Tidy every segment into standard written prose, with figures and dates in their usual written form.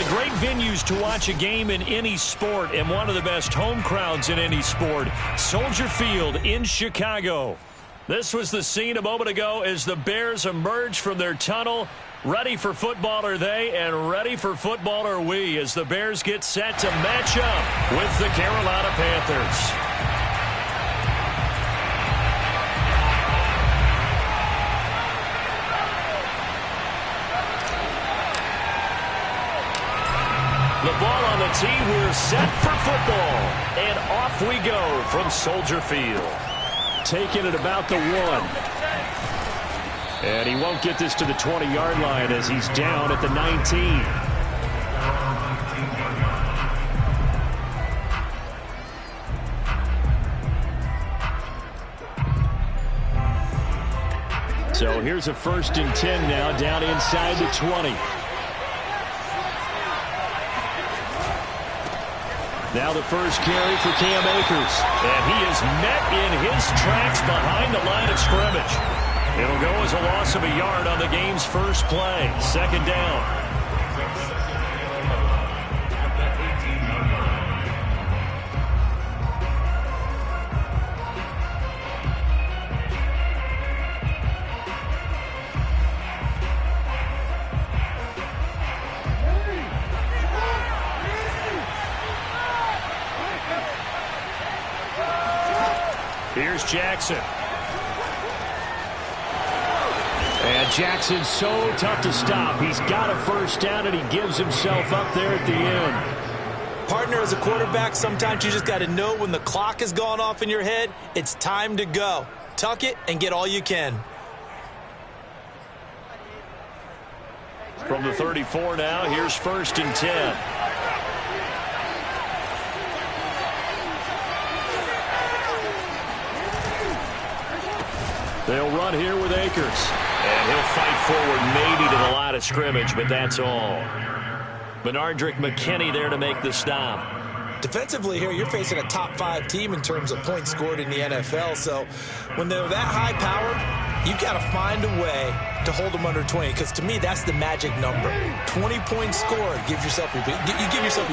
great venues to watch a game in any sport and one of the best home crowds in any sport. Soldier Field in Chicago. This was the scene a moment ago as the Bears emerge from their tunnel. Ready for football are they, and ready for football are we as the Bears get set to match up with the Carolina Panthers. The ball on the tee. We're set for football. And off we go from Soldier Field. Taking it about the 1. And he won't get this to the 20-yard line as he's down at the 19. So here's a 1st and 10 now down inside the 20. Now the first carry for Cam Akers. And he is met in his tracks behind the line of scrimmage. It'll go as a loss of a yard on the game's first play. 2nd down. Here's Jackson. And Jackson's so tough to stop. He's got a first down, and he gives himself up there at the end. Partner, as a quarterback, sometimes you just got to know when the clock has gone off in your head, it's time to go. Tuck it and get all you can. From the 34 now, here's 1st and 10. They'll run here with Akers. And he'll fight forward maybe to the line of scrimmage, but that's all. Benardrick McKinney there to make the stop. Defensively here, you're facing a top 5 team in terms of points scored in the NFL. So when they're that high-powered, you've got to find a way to hold them under 20. Because to me, that's the magic number. 20 points scored. You give yourself your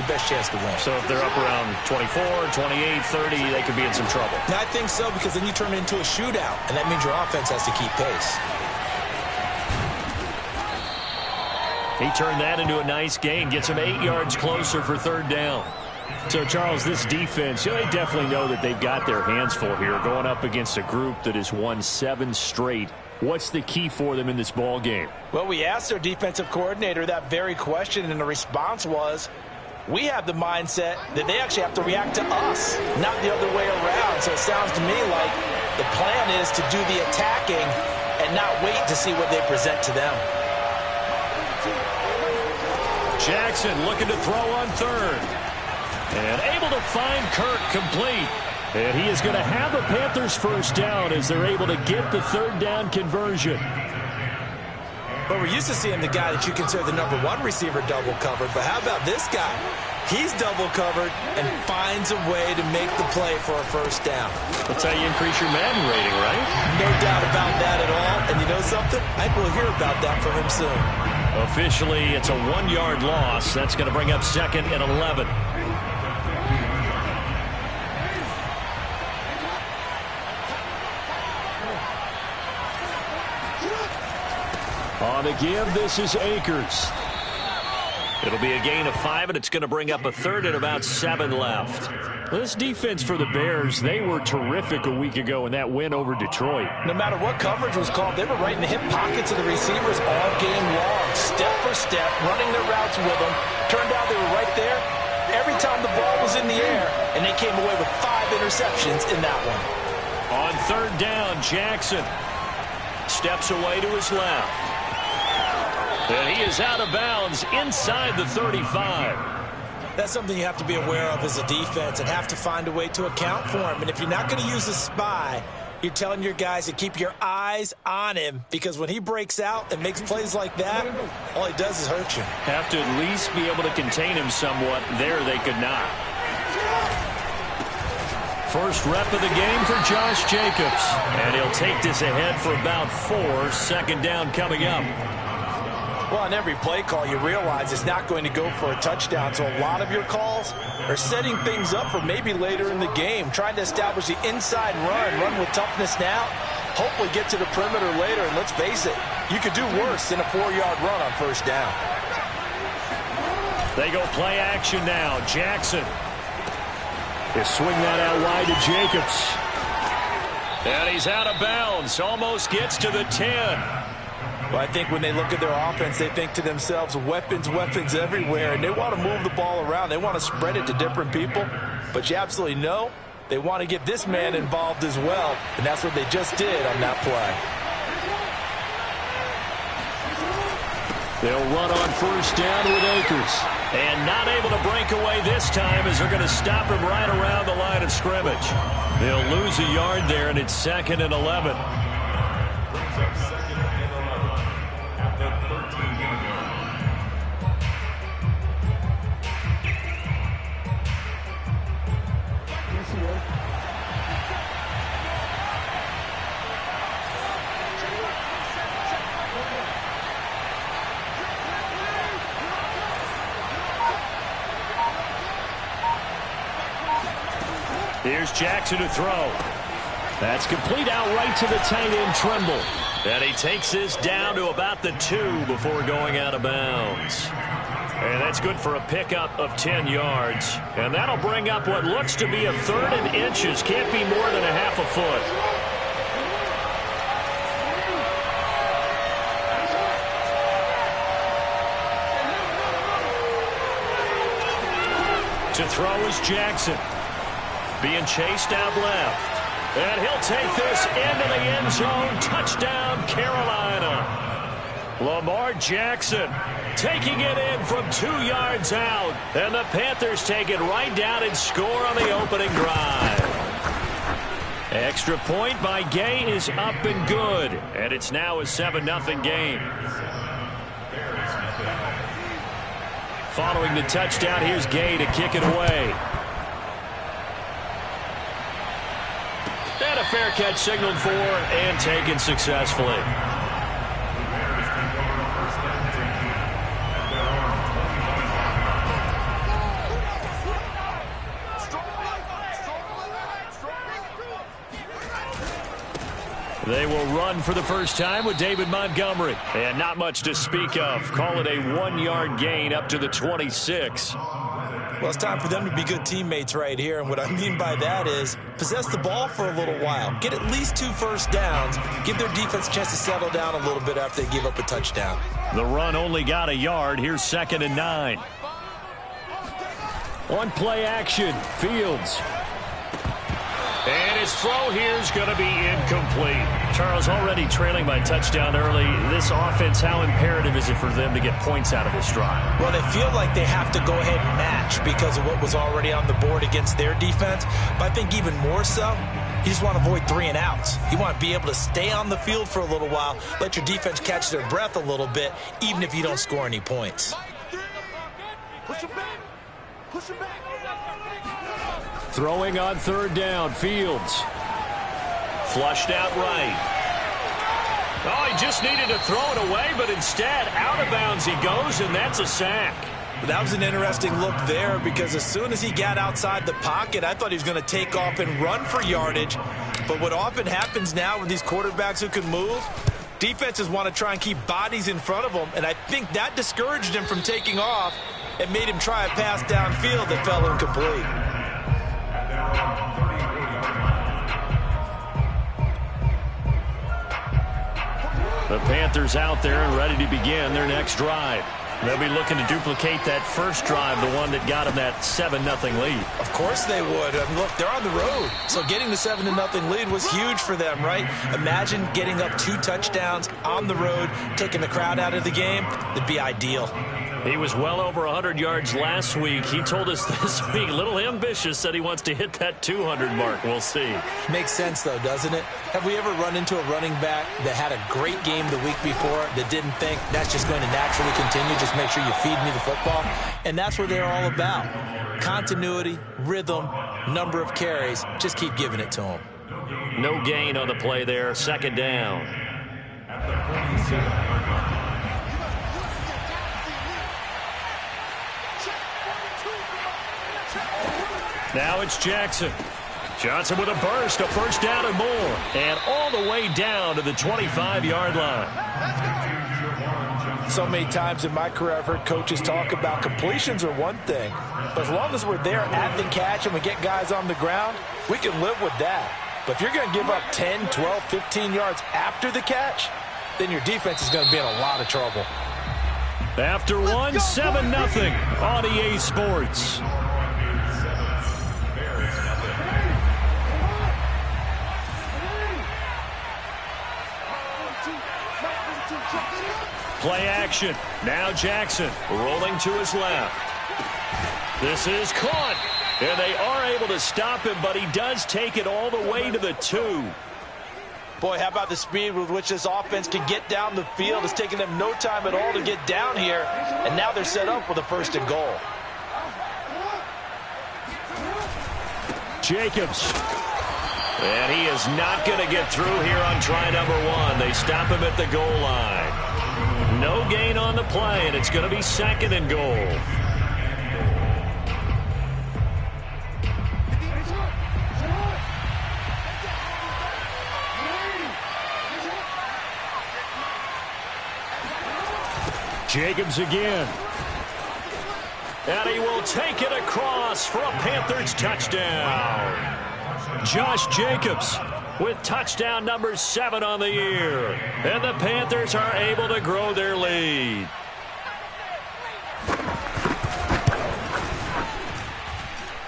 best chance to win. So if they're up around 24, 28, 30, they could be in some trouble. Now, I think so, because then you turn it into a shootout. And that means your offense has to keep pace. He turned that into a nice gain. Gets him 8 yards closer for 3rd down. So, Charles, this defense, they definitely know that they've got their hands full here, going up against a group that has won 7 straight. What's the key for them in this ball game? Well, we asked their defensive coordinator that very question, and the response was, we have the mindset that they actually have to react to us, not the other way around. So it sounds to me like the plan is to do the attacking and not wait to see what they present to them. Jackson looking to throw on 3rd. And able to find Kirk complete. And he is going to have a Panthers first down as they're able to get the 3rd down conversion. But we're used to seeing the guy that you consider the number 1 receiver double covered. But how about this guy? He's double covered and finds a way to make the play for a first down. That's how you increase your Madden rating, right? No doubt about that at all. And you know something? I think we'll hear about that from him soon. Officially, it's a 1-yard loss. That's going to bring up 2nd and 11. On the give, this is Akers. It'll be a gain of 5, and it's going to bring up a 3rd and about 7 left. This defense for the Bears, they were terrific a week ago in that win over Detroit. No matter what coverage was called, they were right in the hip pockets of the receivers all game long, step for step, running their routes with them. Turned out they were right there every time the ball was in the air, and they came away with 5 interceptions in that one. On 3rd down, Jackson steps away to his left. And he is out of bounds inside the 35. That's something you have to be aware of as a defense and have to find a way to account for him. And if you're not going to use a spy, you're telling your guys to keep your eyes on him, because when he breaks out and makes plays like that, all he does is hurt you. Have to at least be able to contain him somewhat. There they could not. First rep of the game for Josh Jacobs. And he'll take this ahead for about 4. 2nd down coming up. Well, on every play call, you realize it's not going to go for a touchdown. So a lot of your calls are setting things up for maybe later in the game, trying to establish the inside run with toughness now, hopefully get to the perimeter later. And let's face it, you could do worse than a 4-yard run on first down. They go play action now. Jackson. They swing that out wide to Jacobs. And he's out of bounds. Almost gets to the 10. Well, I think when they look at their offense, they think to themselves, weapons everywhere, and they want to move the ball around. They want to spread it to different people, but you absolutely know they want to get this man involved as well, and that's what they just did on that play. They'll run on first down with Akers. And not able to break away this time as they're going to stop him right around the line of scrimmage. They'll lose a yard there, and it's 2nd and 11. Here's Jackson to throw. That's complete out right to the tight end, Tremble. And he takes this down to about the 2 before going out of bounds. And that's good for a pickup of 10 yards. And that'll bring up what looks to be a 3rd and inches. Can't be more than a half a foot. To throw is Jackson. Being chased out left. And he'll take this into the end zone. Touchdown, Carolina. Lamar Jackson taking it in from 2 yards out. And the Panthers take it right down and score on the opening drive. Extra point by Gay is up and good. And it's now a 7-0 game. Following the touchdown, here's Gay to kick it away. And a fair catch signaled for and taken successfully. They will run for the first time with David Montgomery. And not much to speak of. Call it a 1-yard gain up to the 26. Well, it's time for them to be good teammates right here. And what I mean by that is possess the ball for a little while. Get at least 2 first downs. Give their defense a chance to settle down a little bit after they give up a touchdown. The run only got a yard. Here's 2nd and 9. On play action, Fields. And his throw here is going to be incomplete. Charles, already trailing by touchdown early. This offense, how imperative is it for them to get points out of this drive? Well, they feel like they have to go ahead and match because of what was already on the board against their defense. But I think even more so, you just want to avoid 3 and outs. You want to be able to stay on the field for a little while, let your defense catch their breath a little bit, even if you don't score any points. Push him back. Push him back. Throwing on 3rd down, Fields. Flushed out right. Oh, he just needed to throw it away, but instead, out of bounds he goes, and that's a sack. That was an interesting look there because as soon as he got outside the pocket, I thought he was going to take off and run for yardage. But what often happens now with these quarterbacks who can move, defenses want to try and keep bodies in front of them, and I think that discouraged him from taking off and made him try a pass downfield that fell incomplete. The Panthers out there and ready to begin their next drive. They'll be looking to duplicate that first drive, the one that got them that 7-0 lead. Of course they would. I mean, look, they're on the road. So getting the 7-0 lead was huge for them, right? Imagine getting up 2 touchdowns on the road, taking the crowd out of the game. It'd be ideal. He was well over 100 yards last week. He told us this week, a little ambitious, said he wants to hit that 200 mark. We'll see. Makes sense, though, doesn't it? Have we ever run into a running back that had a great game the week before that didn't think that's just going to naturally continue? Just make sure you feed me the football. And that's what they're all about. Continuity, rhythm, number of carries. Just keep giving it to them. No gain on the play there. 2nd down. Now it's Jackson. Johnson with a burst, a first down and more. And all the way down to the 25-yard line. So many times in my career I've heard coaches talk about completions are one thing. But as long as we're there at the catch and we get guys on the ground, we can live with that. But if you're going to give up 10, 12, 15 yards after the catch, then your defense is going to be in a lot of trouble. After one, 7-0 on EA Sports. Play action. Now Jackson rolling to his left. This is caught. And they are able to stop him, but he does take it all the way to the 2. Boy, how about the speed with which this offense can get down the field? It's taking them no time at all to get down here. And now they're set up with a 1st and goal. Jacobs. And he is not going to get through here on try number 1. They stop him at the goal line. No gain on the play, and it's going to be 2nd and goal. Jacobs again. And he will take it across for a Panthers touchdown. Josh Jacobs with touchdown number 7 on the year. And the Panthers are able to grow their lead.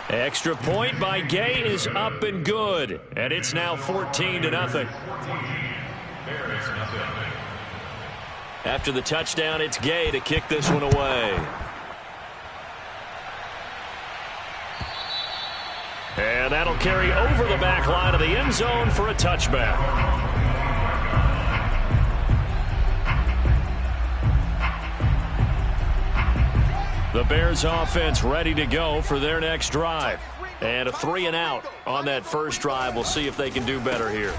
Extra point by Gay is up and good. And it's now 14-0. After the touchdown, it's Gay to kick this one away. And that'll carry over the back line of the end zone for a touchback. The Bears offense ready to go for their next drive. And a 3-and-out on that first drive. We'll see if they can do better here.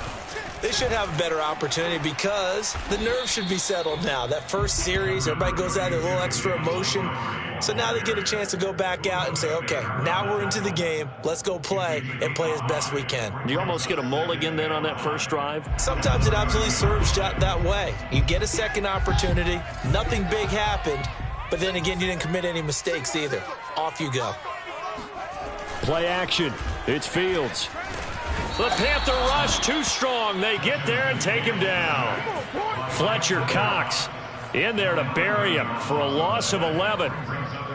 They should have a better opportunity because the nerves should be settled now. That first series, everybody goes out with a little extra emotion. So now they get a chance to go back out and say, okay, now we're into the game. Let's go play and play as best we can. Do you almost get a mulligan then on that first drive? Sometimes it absolutely serves that way. You get a second opportunity. Nothing big happened. But then again, you didn't commit any mistakes either. Off you go. Play action. It's Fields. The Panther rush too strong. They get there and take him down. Fletcher Cox in there to bury him for a loss of 11.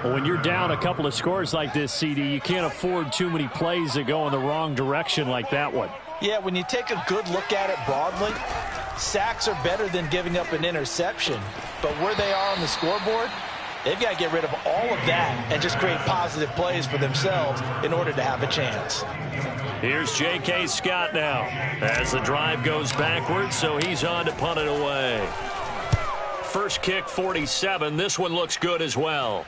Well, when you're down a couple of scores like this, CD, you can't afford too many plays that go in the wrong direction like that one. Yeah, when you take a good look at it broadly, sacks are better than giving up an interception. But where they are on the scoreboard, they've got to get rid of all of that and just create positive plays for themselves in order to have a chance. Here's J.K. Scott now as the drive goes backwards, so he's on to punt it away. First kick, 47. This one looks good as well.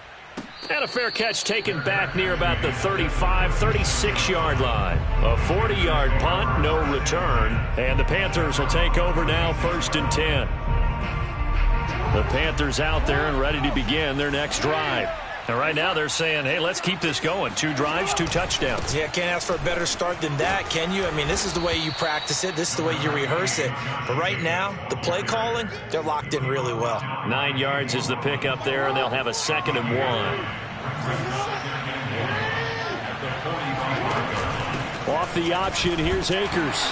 And a fair catch taken back near about the 35, 36-yard line. A 40-yard punt, no return. And the Panthers will take over now, 1st and 10. The Panthers out there and ready to begin their next drive. And right now they're saying, hey, let's keep this going. 2 drives, 2 touchdowns. Yeah, can't ask for a better start than that, can you? I mean, this is the way you practice it. This is the way you rehearse it. But right now, the play calling, they're locked in really well. 9 yards is the pick up there, and they'll have a 2nd and 1. Off the option, here's Akers.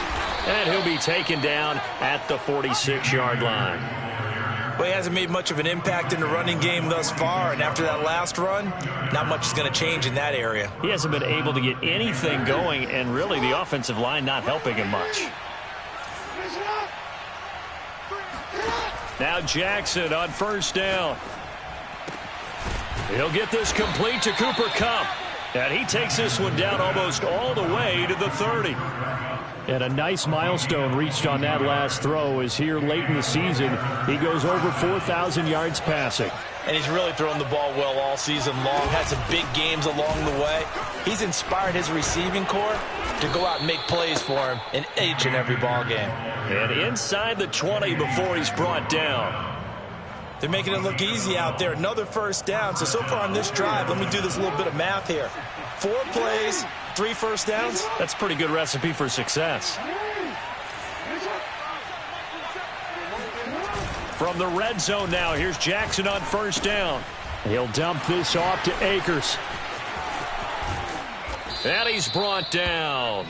And he'll be taken down at the 46-yard line. Well, he hasn't made much of an impact in the running game thus far, and after that last run, not much is going to change in that area. He hasn't been able to get anything going, and really the offensive line not helping him much. Now Jackson on 1st down. He'll get this complete to Cooper Kupp, and he takes this one down almost all the way to the 30. And a nice milestone reached on that last throw is here late in the season. He goes over 4,000 yards passing. And he's really thrown the ball well all season long. Had some big games along the way. He's inspired his receiving corps to go out and make plays for him in each and every ball game. And inside the 20 before he's brought down. They're making it look easy out there. Another 1st down. So far on this drive, let me do this little bit of math here. 4 plays, 3 first downs. That's a pretty good recipe for success. From the red zone now, here's Jackson on first down. He'll dump this off to Akers. And he's brought down.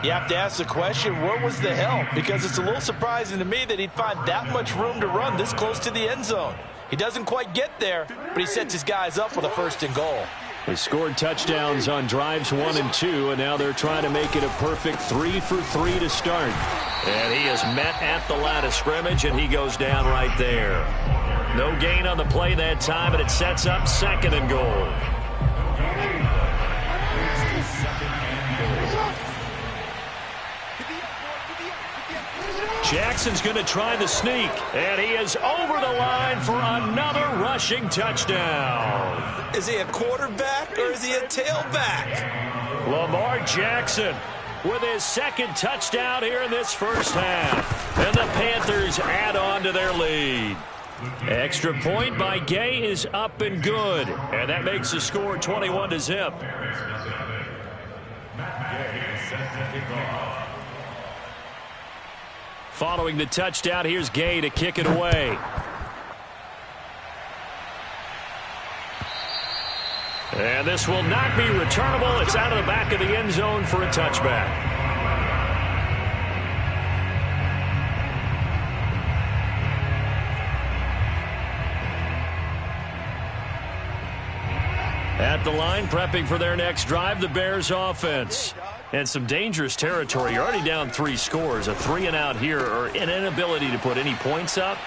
You have to ask the question, where was the help? Because it's a little surprising to me that he'd find that much room to run this close to the end zone. He doesn't quite get there, but he sets his guys up for the 1st and goal. They scored touchdowns on drives 1 and 2, and now they're trying to make it a perfect 3 for 3 to start. And he is met at the line of scrimmage, and he goes down right there. No gain on the play that time, and it sets up 2nd and goal. Jackson's going to try the sneak, and he is over the line for another rushing touchdown. Is he a quarterback or is he a tailback? Lamar Jackson with his 2nd touchdown here in this first half. And the Panthers add on to their lead. Extra point by Gay is up and good. And that makes the score 21-0. Following the touchdown, here's Gay to kick it away. And this will not be returnable. It's out of the back of the end zone for a touchback. At the line, prepping for their next drive, the Bears offense. And some dangerous territory. You're already down 3 scores. A 3-and-out here, or an inability to put any points up.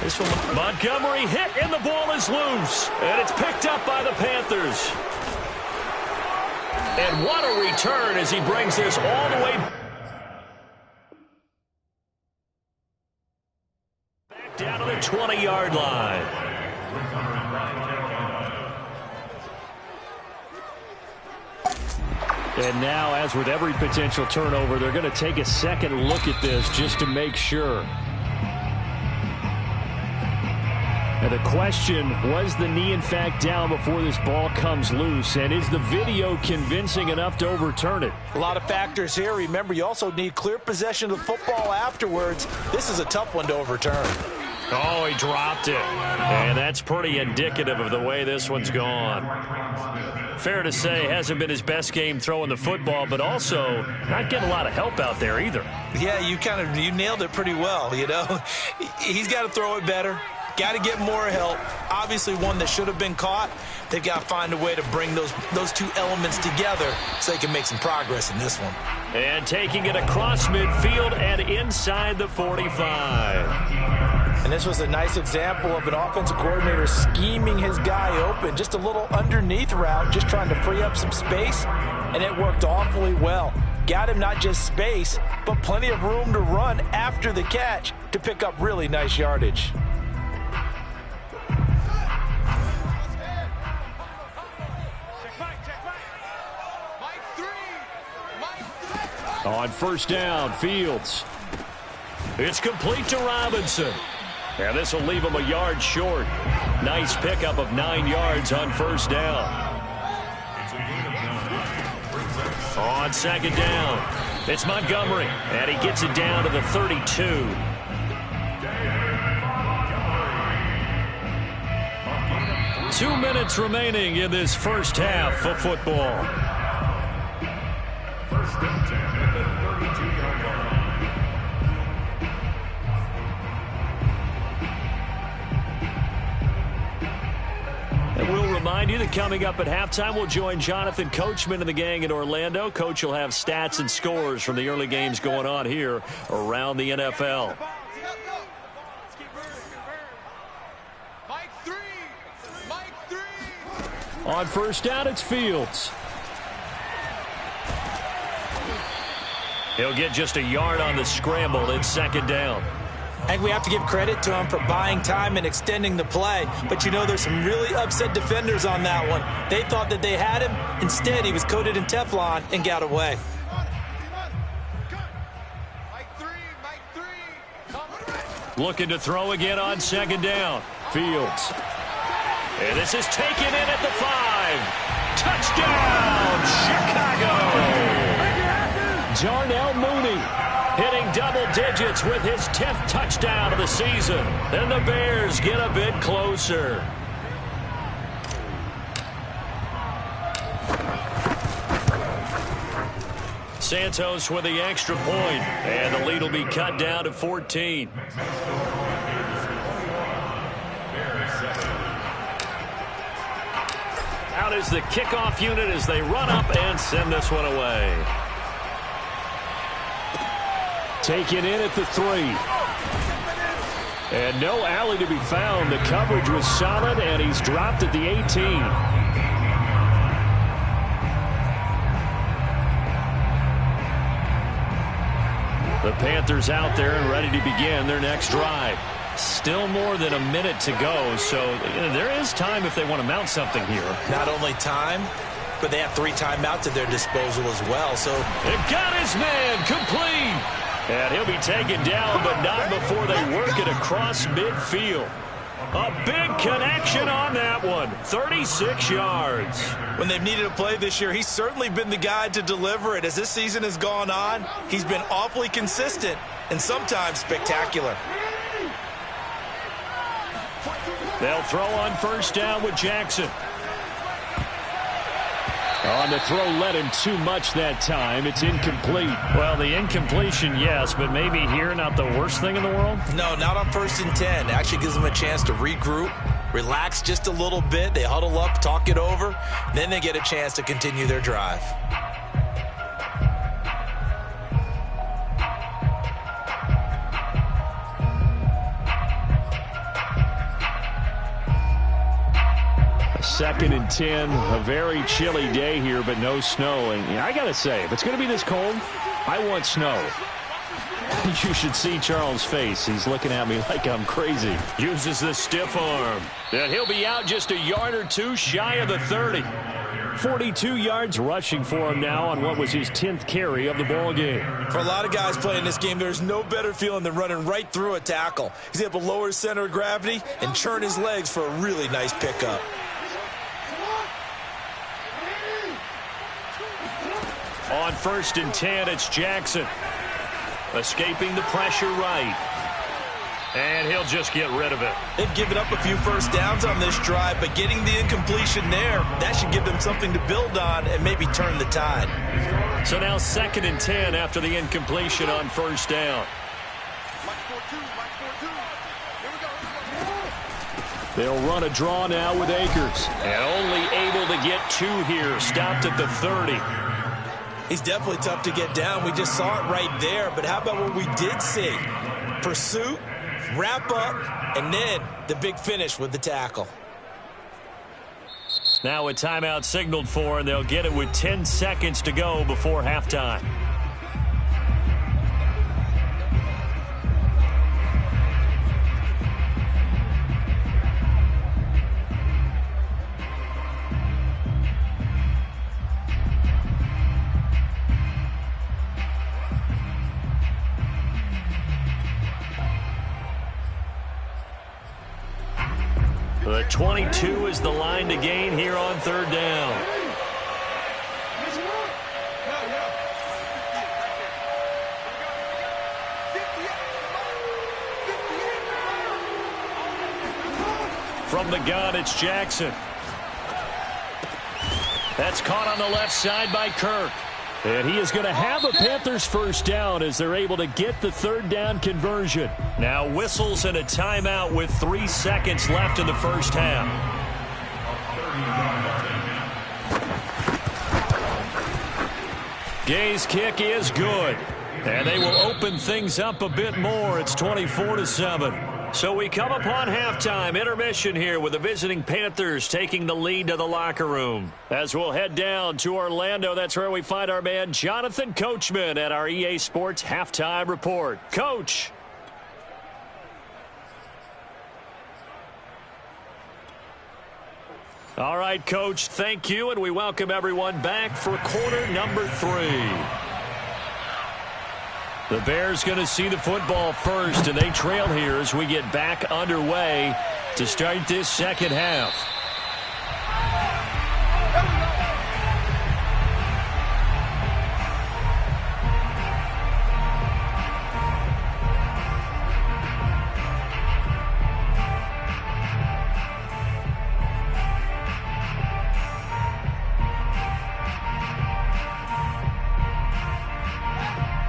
This one, Montgomery hit, and the ball is loose. And it's picked up by the Panthers. And what a return as he brings this all the way back down to the 20-yard line. And now, as with every potential turnover, they're going to take a second look at this just to make sure. And the question, was the knee in fact down before this ball comes loose? And is the video convincing enough to overturn it? A lot of factors here. Remember, you also need clear possession of the football afterwards. This is a tough one to overturn. Oh, he dropped it. And that's pretty indicative of the way this one's gone. Fair to say, hasn't been his best game throwing the football, but also not getting a lot of help out there either. Yeah, you nailed it pretty well, you know. He's got to throw it better. Got to get more help. Obviously one that should have been caught. They've got to find a way to bring those 2 elements together so they can make some progress in this one. And taking it across midfield and inside the 45. And this was a nice example of an offensive coordinator scheming his guy open. Just a little underneath route, just trying to free up some space, and it worked awfully well. Got him not just space, but plenty of room to run after the catch to pick up really nice yardage. On first down, Fields. It's complete to Robinson. And this will leave him a yard short. Nice pickup of 9 yards on first down. On second down, it's Montgomery. And he gets it down to the 32. Two minutes remaining in this first half of football. First and 10 at the 32-yard line. And we'll remind you that coming up at halftime, we'll join Jonathan Coachman and the gang in Orlando. Coach will have stats and scores from the early games going on here around the NFL. On first down, it's Fields. He'll get just a yard on the scramble. It's second down. I think we have to give credit to him for buying time and extending the play. But, you know, there's some really upset defenders on that one. They thought that they had him. Instead, he was coated in Teflon and got away. Looking to throw again on second down. Fields. And this is taken in at the 5. Touchdown, Chicago! Darnell Mooney hitting double digits with his 10th touchdown of the season. And the Bears get a bit closer. Santos with the extra point, and the lead will be cut down to 14. Out is the kickoff unit as they run up and send this one away. Taken in at the 3. And no alley to be found. The coverage was solid, and he's dropped at the 18. The Panthers out there and ready to begin their next drive. Still more than a minute to go, so there is time if they want to mount something here. Not only time, but they have 3 timeouts at their disposal as well. So they've got his man complete. And he'll be taken down, but not before they work it across midfield. A big connection on that one. 36 yards. When they've needed a play this year, he's certainly been the guy to deliver it. As this season has gone on, he's been awfully consistent and sometimes spectacular. They'll throw on first down with Jackson. On the throw led him too much that time. It's incomplete. Well, the incompletion, yes, but maybe here not the worst thing in the world? No, not on 1st and 10. It actually gives them a chance to regroup, relax just a little bit. They huddle up, talk it over. Then they get a chance to continue their drive. Second and 10, a very chilly day here, but no snow. And I got to say, if it's going to be this cold, I want snow. You should see Charles' face. He's looking at me like I'm crazy. Uses the stiff arm. And he'll be out just a yard or two shy of the 30. 42 yards rushing for him now on what was his 10th carry of the ball game. For a lot of guys playing this game, there's no better feeling than running right through a tackle. He's able to lower his center of gravity and churn his legs for a really nice pickup. On 1st and 10, it's Jackson. Escaping the pressure right. And he'll just get rid of it. They've given up a few first downs on this drive, but getting the incompletion there, that should give them something to build on and maybe turn the tide. So now 2nd and 10 after the incompletion on first down. They'll run a draw now with Akers. And only able to get 2 here. Stopped at the 30. He's definitely tough to get down. We just saw it right there. But how about what we did see? Pursuit, wrap up, and then the big finish with the tackle. Now a timeout signaled for, and they'll get it with 10 seconds to go before halftime. The 22 is the line to gain here on 3rd down. From the gun, it's Jackson. That's caught on the left side by Kirk. And he is going to have a Panthers first down as they're able to get the 3rd down conversion. Now whistles and a timeout with 3 seconds left in the first half. Gay's kick is good. And they will open things up a bit more. It's 24-7. So we come upon halftime intermission here with the visiting Panthers taking the lead to the locker room. As we'll head down to Orlando, that's where we find our man Jonathan Coachman at our EA Sports Halftime Report. Coach. All right, Coach, thank you, and we welcome everyone back for quarter number 3. The Bears going to see the football first, and they trail here as we get back underway to start this second half.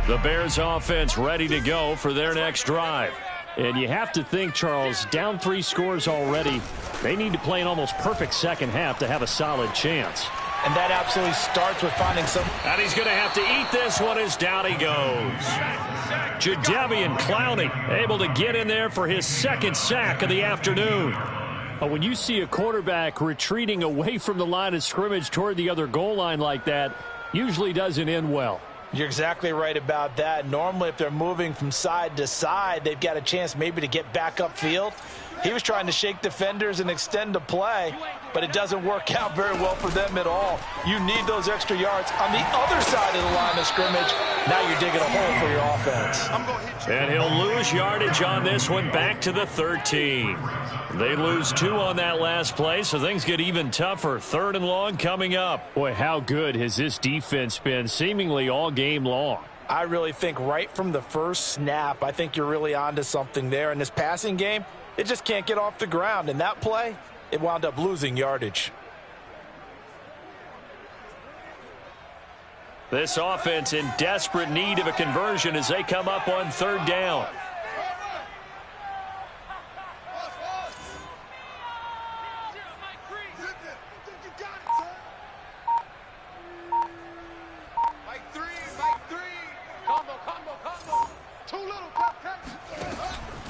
The Bears offense ready to go for their next drive. And you have to think, Charles, down 3 scores already. They need to play an almost perfect second half to have a solid chance. And that absolutely starts with finding some. And he's going to have to eat this one as down he goes. Jadeveon Clowney able to get in there for his second sack of the afternoon. When you see a quarterback retreating away from the line of scrimmage toward the other goal line like that, usually doesn't end well. You're exactly right about that. Normally, if they're moving from side to side, they've got a chance maybe to get back upfield. He was trying to shake defenders and extend the play, but it doesn't work out very well for them at all. You need those extra yards on the other side of the line of scrimmage. Now you're digging a hole for your offense. And he'll lose yardage on this one, back to the 13. They lose 2 on that last play, so things get even tougher. 3rd and long coming up. Boy, how good has this defense been seemingly all game long? I really think right from the first snap, I think you're really onto something there. In this passing game, it just can't get off the ground. And that play, it wound up losing yardage. This offense in desperate need of a conversion as they come up on 3rd down.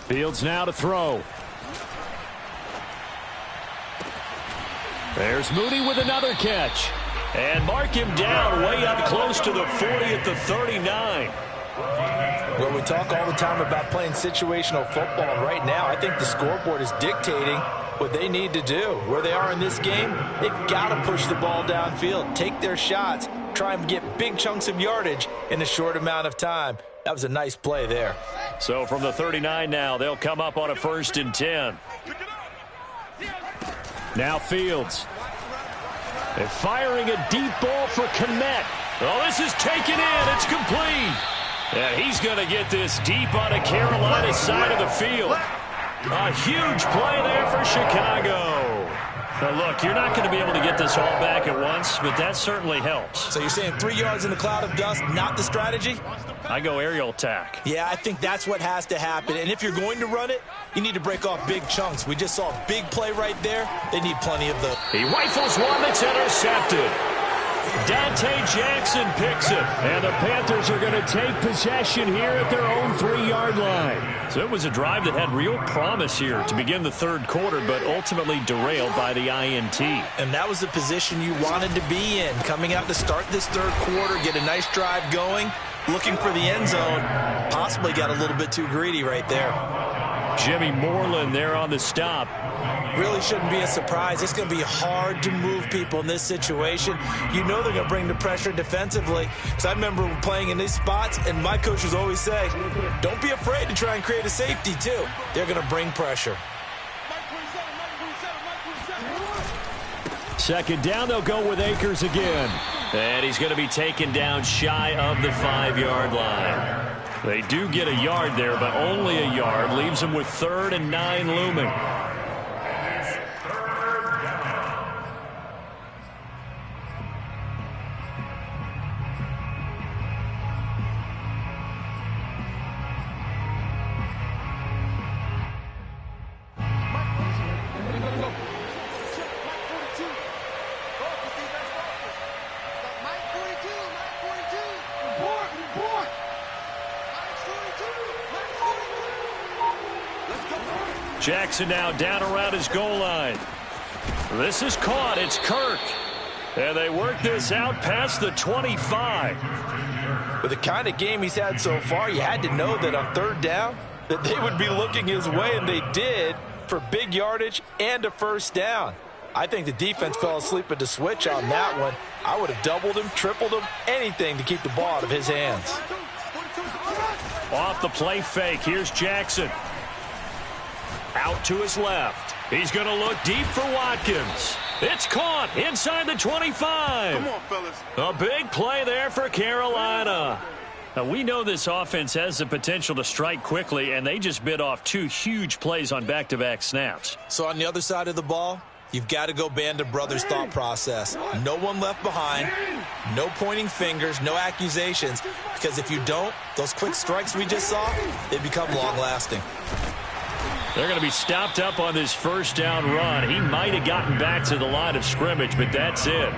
Fields now to throw. There's Moody with another catch. And mark him down way up close to the 40 at the 39. Well, we talk all the time about playing situational football. Right now, I think the scoreboard is dictating what they need to do. Where they are in this game, they've got to push the ball downfield, take their shots, try and get big chunks of yardage in a short amount of time. That was a nice play there. So from the 39 now, they'll come up on a 1st and 10. Now Fields. They're firing a deep ball for Kmet. Oh, this is taken in. It's complete. And he's going to get this deep on a Carolina side of the field. A huge play there for Chicago. Now, look, you're not going to be able to get this all back at once, but that certainly helps. So you're saying 3 yards in the cloud of dust, not the strategy? I go aerial attack. Yeah, I think that's what has to happen. And if you're going to run it, you need to break off big chunks. We just saw a big play right there. They need plenty of those. He rifles one that's intercepted. Dante Jackson picks it. And the Panthers are going to take possession here at their own 3-yard line. So it was a drive that had real promise here to begin the 3rd quarter, but ultimately derailed by the INT. And that was the position you wanted to be in. Coming out to start this 3rd quarter, get a nice drive going, looking for the end zone. Possibly got a little bit too greedy right there. Jimmy Moreland there on the stop. Really shouldn't be a surprise. It's going to be hard to move people in this situation. You know they're going to bring the pressure defensively. Because I remember playing in these spots, and my coaches always say, don't be afraid to try and create a safety, too. They're going to bring pressure. 2nd down, they'll go with Akers again. And he's going to be taken down shy of the 5-yard line. They do get a yard there, but only a yard. Leaves them with 3rd and 9 looming. Jackson now down around his goal line. This is caught. It's Kirk. And they work this out past the 25. With the kind of game he's had so far, you had to know that on 3rd down that they would be looking his way, and they did, for big yardage and a 1st down. I think the defense fell asleep at the switch on that one. I would have doubled him, tripled him, anything to keep the ball out of his hands. Off the play fake. Here's Jackson. Out to his left. He's going to look deep for Watkins. It's caught inside the 25. Come on, fellas. A big play there for Carolina. Now, we know this offense has the potential to strike quickly, and they just bit off 2 huge plays on back-to-back snaps. So on the other side of the ball, You've got to go band of brothers thought process. No one left behind, no pointing fingers, no accusations, because if you don't, those quick strikes we just saw, they become long-lasting. They're going to be stopped up on this first down run. He might have gotten back to the line of scrimmage, but that's it.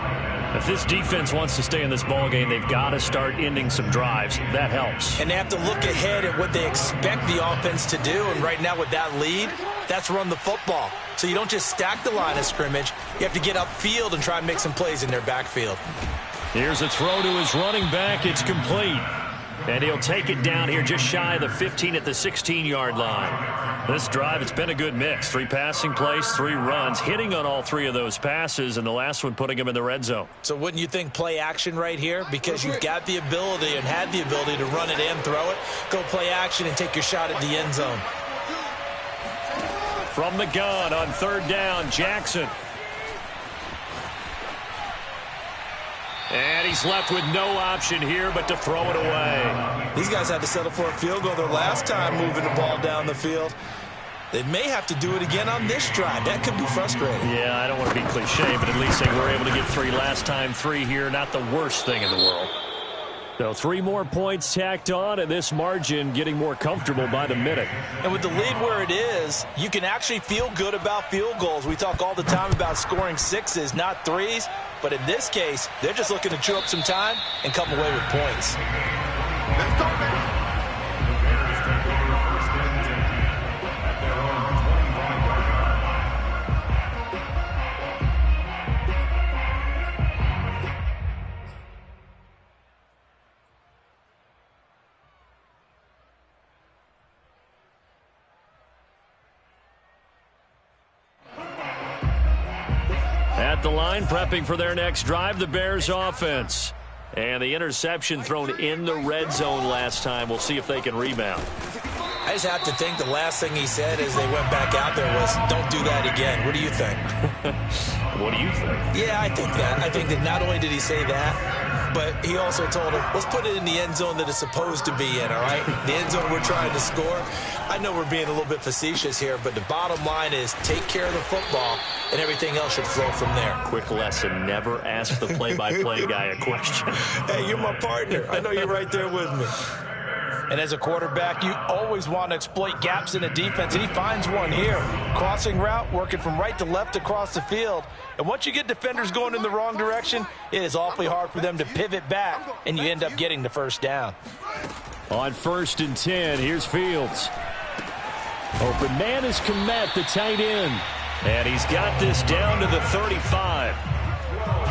If this defense wants to stay in this ballgame, they've got to start ending some drives. That helps. And they have to look ahead at what they expect the offense to do. And right now with that lead, that's run the football. So you don't just stack the line of scrimmage. You have to get upfield and try and make some plays in their backfield. Here's a throw to his running back. It's complete. And he'll take it down here just shy of the 15 at the 16-yard line. This drive, it's been a good mix. 3 passing plays, 3 runs, hitting on all 3 of those passes, and the last one putting him in the red zone. So wouldn't you think play action right here? Because you've got the ability and had the ability to run it and throw it. Go play action and take your shot at the end zone. From the gun on 3rd down, Jackson. And he's left with no option here but to throw it away. These guys had to settle for a field goal their last time moving the ball down the field. They may have to do it again on this drive. That could be frustrating. Yeah, I don't want to be cliche, but at least they were able to get 3 last time. 3 here, not the worst thing in the world. So 3 more points tacked on, and this margin getting more comfortable by the minute. And with the lead where it is, you can actually feel good about field goals. We talk all the time about scoring 6s, not 3s. But in this case, they're just looking to chew up some time and come away with points. Let's go, man. At the line, prepping for their next drive, the Bears offense. And the interception thrown in the red zone last time. We'll see if they can rebound. I just have to think the last thing he said as they went back out there was, don't do that again. What do you think? What do you think? Yeah, I think that. I think that not only did he say that, but he also told him, let's put it in the end zone that it's supposed to be in, all right? The end zone we're trying to score. I know we're being a little bit facetious here, but the bottom line is take care of the football, and everything else should flow from there. Quick lesson, never ask the play-by-play guy a question. Hey, you're my partner. I know you're right there with me. And as a quarterback, you always want to exploit gaps in the defense, and he finds one here. Crossing route, working from right to left across the field. And once you get defenders going in the wrong direction, it is awfully hard for them to pivot back, and you end up getting the first down. On 1st and 10, here's Fields. Open man is Kmet, the tight end. And he's got this down to the 35.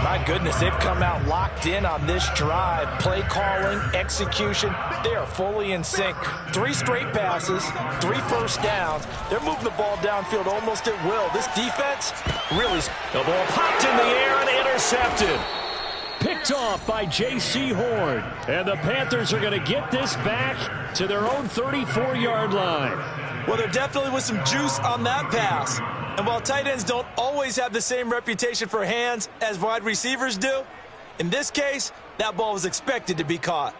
My goodness, they've come out locked in on this drive. Play calling, execution, they are fully in sync. 3 straight passes, 3 first downs. They're moving the ball downfield almost at will. This defense really... The ball popped in the air and intercepted. Picked off by J.C. Horn. And the Panthers are going to get this back to their own 34-yard line. Well, there definitely was some juice on that pass. And while tight ends don't always have the same reputation for hands as wide receivers do, in this case, that ball was expected to be caught.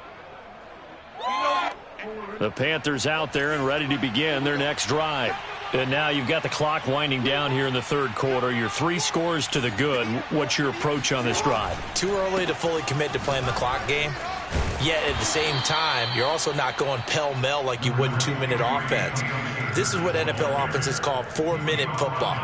The Panthers out there and ready to begin their next drive. And now you've got the clock winding down here in the 3rd quarter. Your 3 scores to the good. What's your approach on this drive? Too early to fully commit to playing the clock game. Yet at the same time, you're also not going pell-mell like you would in 2-minute offense. This is what NFL offenses call 4-minute football.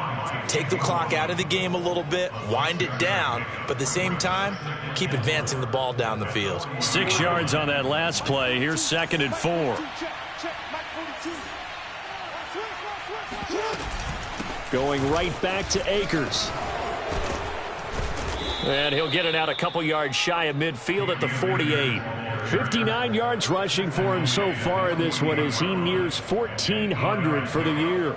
Take the clock out of the game a little bit, wind it down, but at the same time, keep advancing the ball down the field. 6 yards on that last play. Here's 2nd and 4. Going right back to Akers. And he'll get it out a couple yards shy of midfield at the 48. 59 yards rushing for him so far in this one as he nears 1,400 for the year.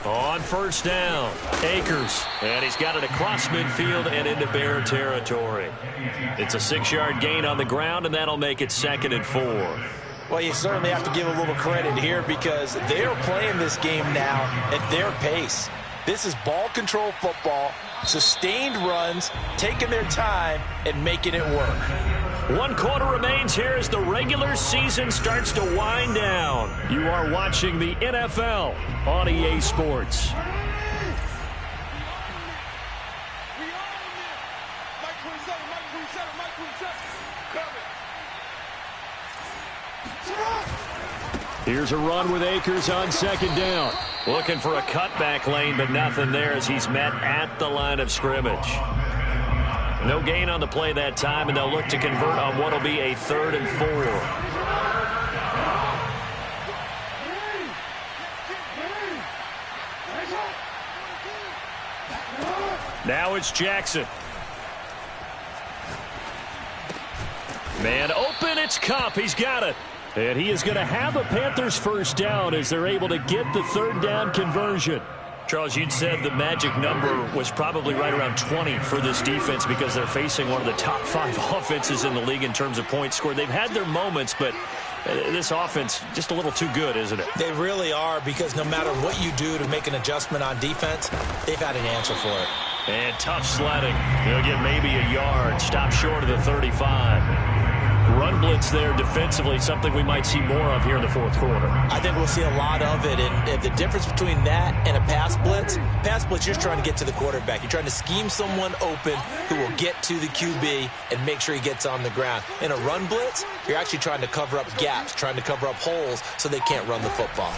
On 1st down, Akers. And he's got it across midfield and into Bear territory. It's a 6-yard gain on the ground, and that'll make it 2nd and 4. Well, you certainly have to give a little credit here because they're playing this game now at their pace. This is ball control football, sustained runs, taking their time, and making it work. 1 quarter remains here as the regular season starts to wind down. You are watching the NFL on EA Sports. Here's a run with Akers on 2nd down. Looking for a cutback lane, but nothing there as he's met at the line of scrimmage. No gain on the play that time, and they'll look to convert on what will be a 3rd and 4. Now it's Jackson. Man open, it's Cup. He's got it. And he is going to have a Panthers first down as they're able to get the 3rd down conversion. Charles, you'd said the magic number was probably right around 20 for this defense because they're facing one of the top 5 offenses in the league in terms of points scored. They've had their moments, but this offense just a little too good, isn't it? They really are, because no matter what you do to make an adjustment on defense, they've had an answer for it. And tough sledding. They'll get maybe a yard. Stop short of the 35. Run blitz there defensively, something we might see more of here in the 4th quarter. I think we'll see a lot of it, and the difference between that and a pass blitz, you're just trying to get to the quarterback. You're trying to scheme someone open who will get to the QB and make sure he gets on the ground. In a run blitz, you're actually trying to cover up gaps, trying to cover up holes so they can't run the football.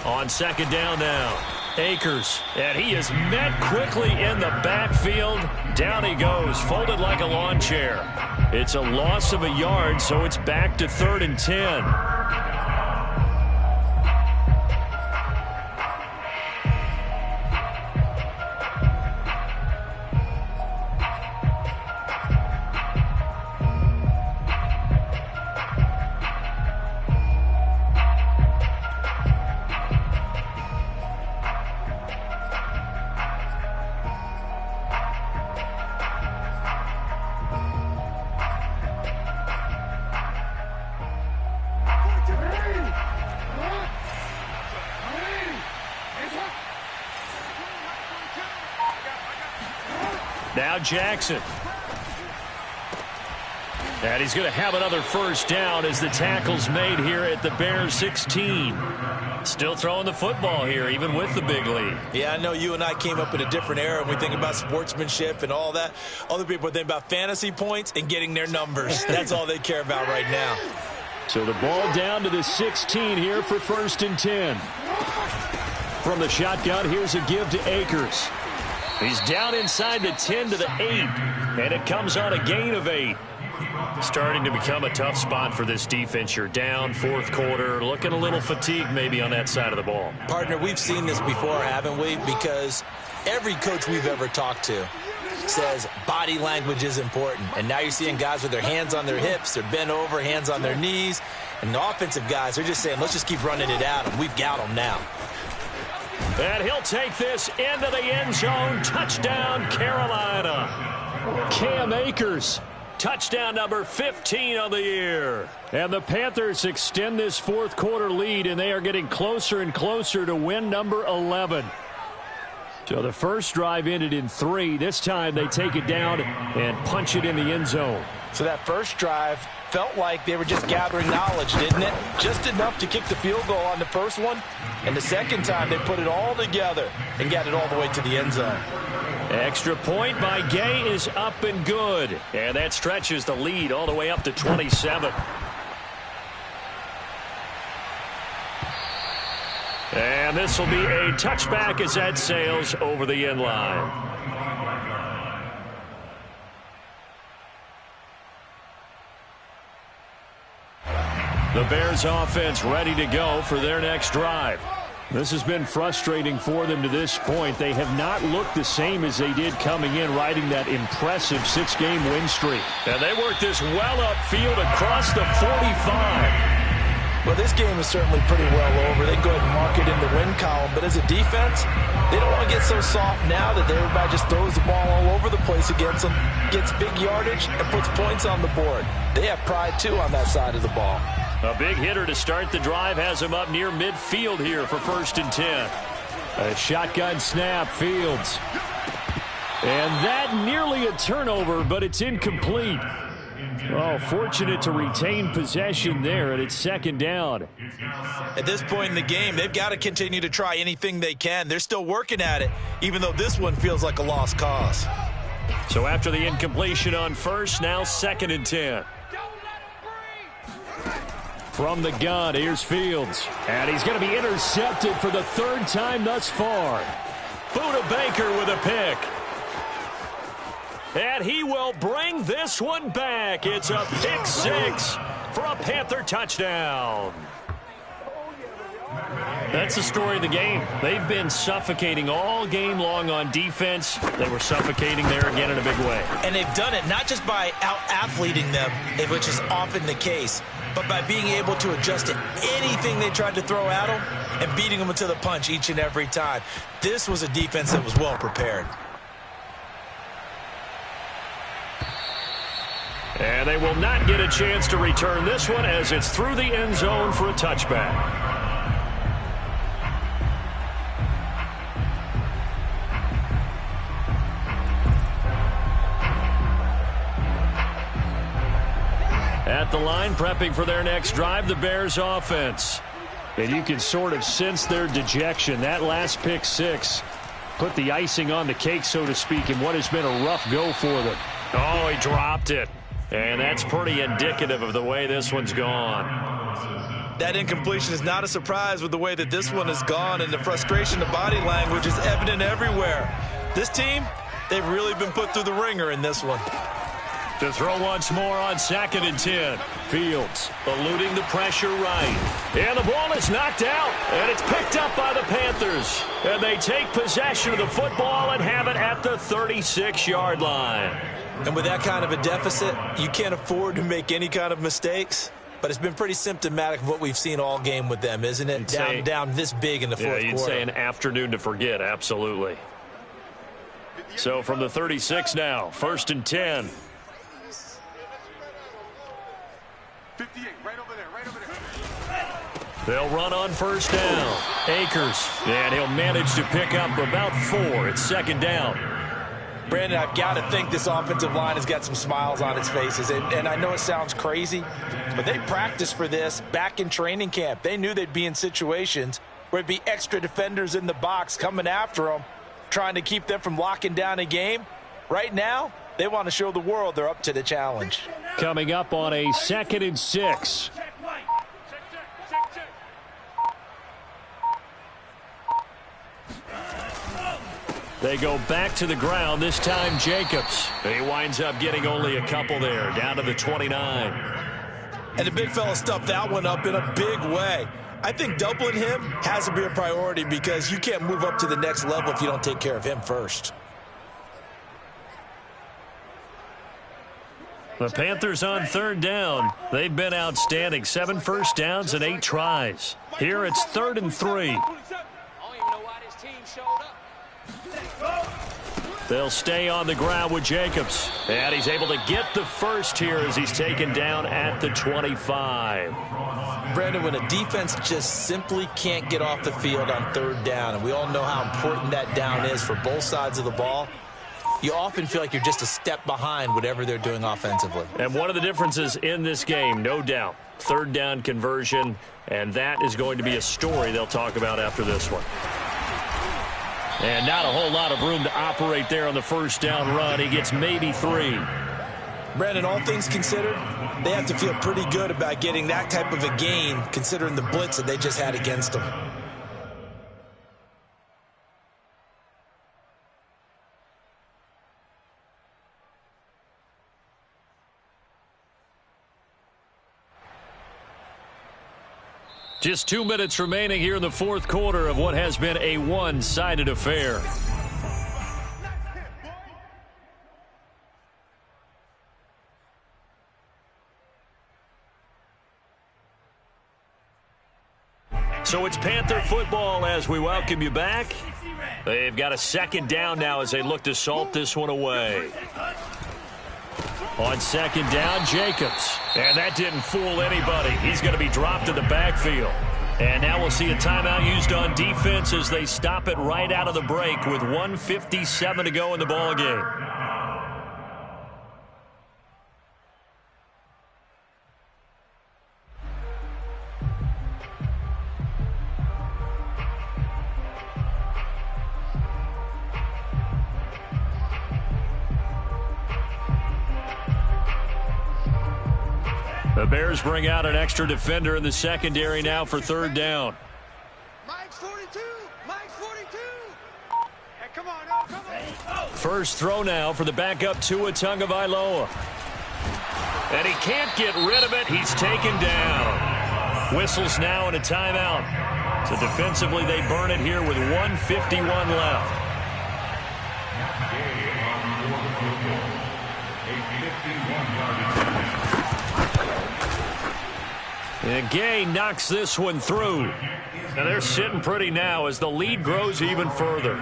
On 2nd down now, Akers, and he is met quickly in the backfield. Down he goes, folded like a lawn chair. It's a loss of a yard, so it's back to 3rd and 10. Now Jackson. And he's going to have another first down as the tackle's made here at the Bears 16. Still throwing the football here, even with the big lead. Yeah, I know you and I came up in a different era, and we think about sportsmanship and all that. Other people think about fantasy points and getting their numbers. That's all they care about right now. So the ball down to the 16 here for 1st and 10. From the shotgun, here's a give to Akers. He's down inside the 10 to the 8, and it comes on a gain of 8. Starting to become a tough spot for this defense. You're down 4th quarter, looking a little fatigued maybe on that side of the ball. Partner, we've seen this before, haven't we? Because every coach we've ever talked to says body language is important. And now you're seeing guys with their hands on their hips, they're bent over, hands on their knees. And the offensive guys are just saying, let's just keep running it at them. We've got them now. And he'll take this into the end zone. Touchdown, Carolina. Cam Akers. Touchdown number 15 on the year. And the Panthers extend this 4th quarter lead, and they are getting closer and closer to win number 11. So the first drive ended in 3. This time they take it down and punch it in the end zone. So that first drive felt like they were just gathering knowledge, didn't it? Just enough to kick the field goal on the first one. And the second time they put it all together and got it all the way to the end zone. Extra point by Gay is up and good. And that stretches the lead all the way up to 27. And this will be a touchback as that sails over the end line. The Bears offense ready to go for their next drive. This has been frustrating for them to this point. They have not looked the same as they did coming in, riding that impressive 6-game win streak. And they worked this well upfield across the 45. Well, this game is certainly pretty well over. They go ahead and mark it in the win column. But as a defense, they don't want to get so soft now that everybody just throws the ball all over the place against them, gets big yardage, and puts points on the board. They have pride, too, on that side of the ball. A big hitter to start the drive has him up near midfield here for 1st and 10. A shotgun snap, Fields. And that nearly a turnover, but it's incomplete. Oh, fortunate to retain possession there, and it's second down. At this point in the game, they've got to continue to try anything they can. They're still working at it, even though this one feels like a lost cause. So after the incompletion on first, now 2nd and 10. From the gun, here's Fields. And he's going to be intercepted for the 3rd time thus far. Buda Baker with a pick. And he will bring this one back. It's a pick 6 for a Panther touchdown. That's the story of the game. They've been suffocating all game long on defense. They were suffocating there again in a big way. And they've done it not just by out-athleting them, which is often the case, but by being able to adjust to anything they tried to throw at them and beating them to the punch each and every time. This was a defense that was well prepared. And they will not get a chance to return this one as it's through the end zone for a touchback. At the line, prepping for their next drive, the Bears offense. And you can sort of sense their dejection. That last pick 6 put the icing on the cake, so to speak, in what has been a rough go for them. Oh, he dropped it. And that's pretty indicative of the way this one's gone. That incompletion is not a surprise with the way that this one has gone, and the frustration of body language is evident everywhere. This team, they've really been put through the ringer in this one. To throw once more on 2nd and 10. Fields eluding the pressure right. And the ball is knocked out, and it's picked up by the Panthers. And they take possession of the football and have it at the 36-yard line. And with that kind of a deficit, you can't afford to make any kind of mistakes. But it's been pretty symptomatic of what we've seen all game with them, isn't it? Down this big in the fourth quarter. Yeah, you'd say an afternoon to forget, absolutely. So from the 36 now, 1st and 10. 58, right over there. They'll run on 1st down. Akers, and he'll manage to pick up about 4. It's 2nd down. Brandon, I've got to think this offensive line has got some smiles on its faces. And I know it sounds crazy, but they practiced for this back in training camp. They knew they'd be in situations where it'd be extra defenders in the box coming after them, trying to keep them from locking down a game. Right now, they want to show the world they're up to the challenge. Coming up on a 2nd and 6. They go back to the ground, this time Jacobs. He winds up getting only a couple there, down to the 29. And the big fella stuffed that one up in a big way. I think doubling him has to be a priority because you can't move up to the next level if you don't take care of him first. The Panthers on 3rd down. They've been outstanding. 7 first downs and 8 tries. Here it's 3rd and 3. They'll stay on the ground with Jacobs. And he's able to get the first here as he's taken down at the 25. Brandon, when a defense just simply can't get off the field on 3rd down, and we all know how important that down is for both sides of the ball, you often feel like you're just a step behind whatever they're doing offensively. And one of the differences in this game, no doubt, 3rd down conversion, and that is going to be a story they'll talk about after this one. And not a whole lot of room to operate there on the 1st down run. He gets maybe 3. Brandon, all things considered, they have to feel pretty good about getting that type of a gain considering the blitz that they just had against them. Just 2 minutes remaining here in the 4th quarter of what has been a one-sided affair. So it's Panther football as we welcome you back. They've got a 2nd down now as they look to salt this one away. On 2nd down, Jacobs. And that didn't fool anybody. He's going to be dropped in the backfield. And now we'll see a timeout used on defense as they stop it right out of the break with 1:57 to go in the ball game. The Bears bring out an extra defender in the secondary now for third down. Mike's 42. Mike's 42. Hey, come on, now, come on. First throw now for the backup Tua Tagovailoa. And he can't get rid of it. He's taken down. Whistles now and a timeout. So defensively they burn it here with 1:51 left. And Gay knocks this one through. Now they're sitting pretty now as the lead grows even further.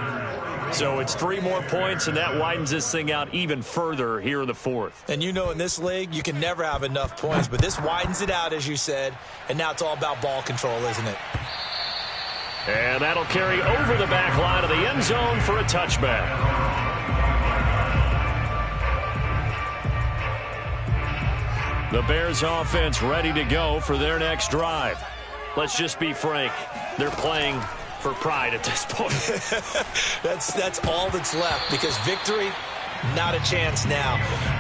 So it's 3 more points, and that widens this thing out even further here in the fourth. And you know in this league, you can never have enough points, but this widens it out, as you said, and now it's all about ball control, isn't it? And that'll carry over the back line of the end zone for a touchback. The Bears offense ready to go for their next drive. Let's just be frank. They're playing for pride at this point. That's all that's left, because victory, not a chance now.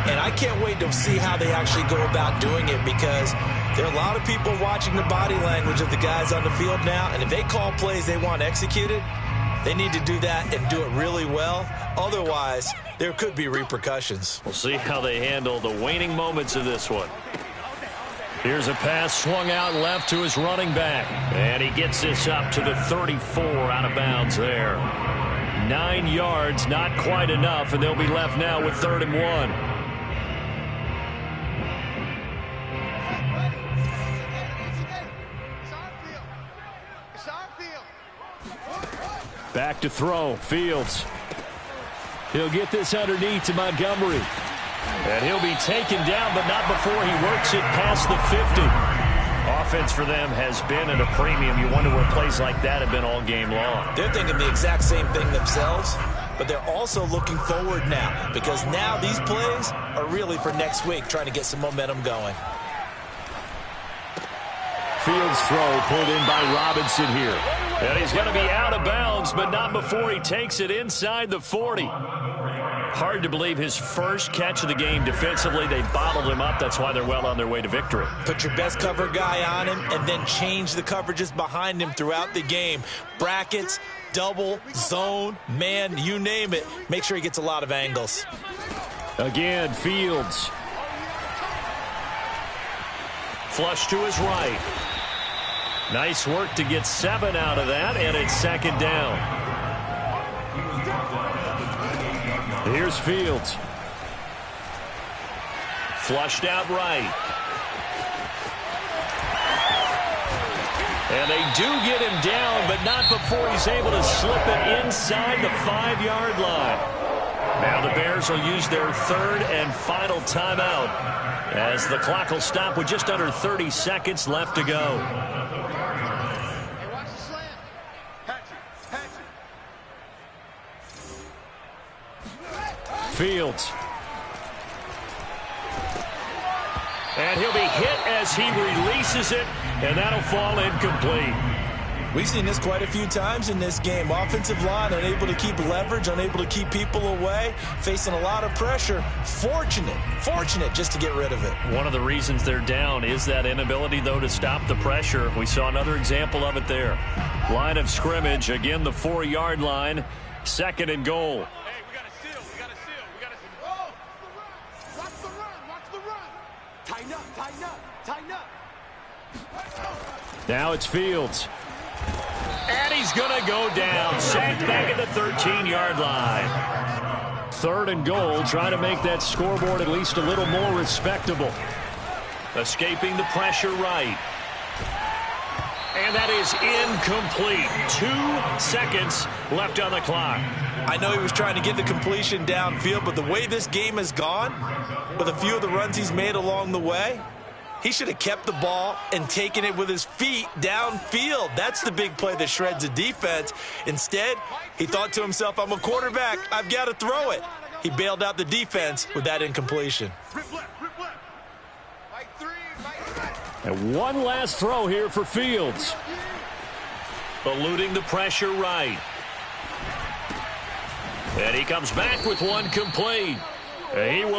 And I can't wait to see how they actually go about doing it, because there are a lot of people watching the body language of the guys on the field now, and if they call plays they want executed, they need to do that and do it really well. Otherwise, there could be repercussions. We'll see how they handle the waning moments of this one. Here's a pass swung out left to his running back. And he gets this up to the 34 out of bounds there. 9 yards, not quite enough, and they'll be left now with 3rd and 1. Back to throw. Fields. He'll get this underneath to Montgomery. And he'll be taken down, but not before he works it past the 50. Offense for them has been at a premium. You wonder where plays like that have been all game long. They're thinking the exact same thing themselves, but they're also looking forward now, because now these plays are really for next week, trying to get some momentum going. Fields throw pulled in by Robinson here. And he's going to be out of bounds, but not before he takes it inside the 40. Hard to believe his first catch of the game defensively. They bottled him up. That's why they're well on their way to victory. Put your best cover guy on him and then change the coverages behind him throughout the game. Brackets, double, zone, man, you name it. Make sure he gets a lot of angles. Again, Fields. Flush to his right. Nice work to get 7 out of that, and it's 2nd down. Here's Fields. Flushed out right. And they do get him down, but not before he's able to slip it inside the 5-yard line. Now the Bears will use their 3rd and final timeout as the clock will stop with just under 30 seconds left to go. Fields. And he'll be hit as he releases it, and that'll fall incomplete. We've seen this quite a few times in this game. Offensive line unable to keep leverage, unable to keep people away, facing a lot of pressure. Fortunate just to get rid of it. One of the reasons they're down is that inability, though, to stop the pressure. We saw another example of it there. Line of scrimmage, again the 4-yard line, 2nd and goal. Now it's Fields. And he's going to go down. Sacked back at the 13-yard line. 3rd and goal. Trying to make that scoreboard at least a little more respectable. Escaping the pressure right. And that is incomplete. 2 seconds left on the clock. I know he was trying to get the completion downfield, but the way this game has gone, with a few of the runs he's made along the way, He should have kept the ball and taken it with his feet downfield. That's the big play that shreds the defense. Instead, he thought to himself, I'm a quarterback. I've got to throw it. He bailed out the defense with that incompletion. And one last throw here for Fields. Eluding the pressure right. And he comes back with one complete. He will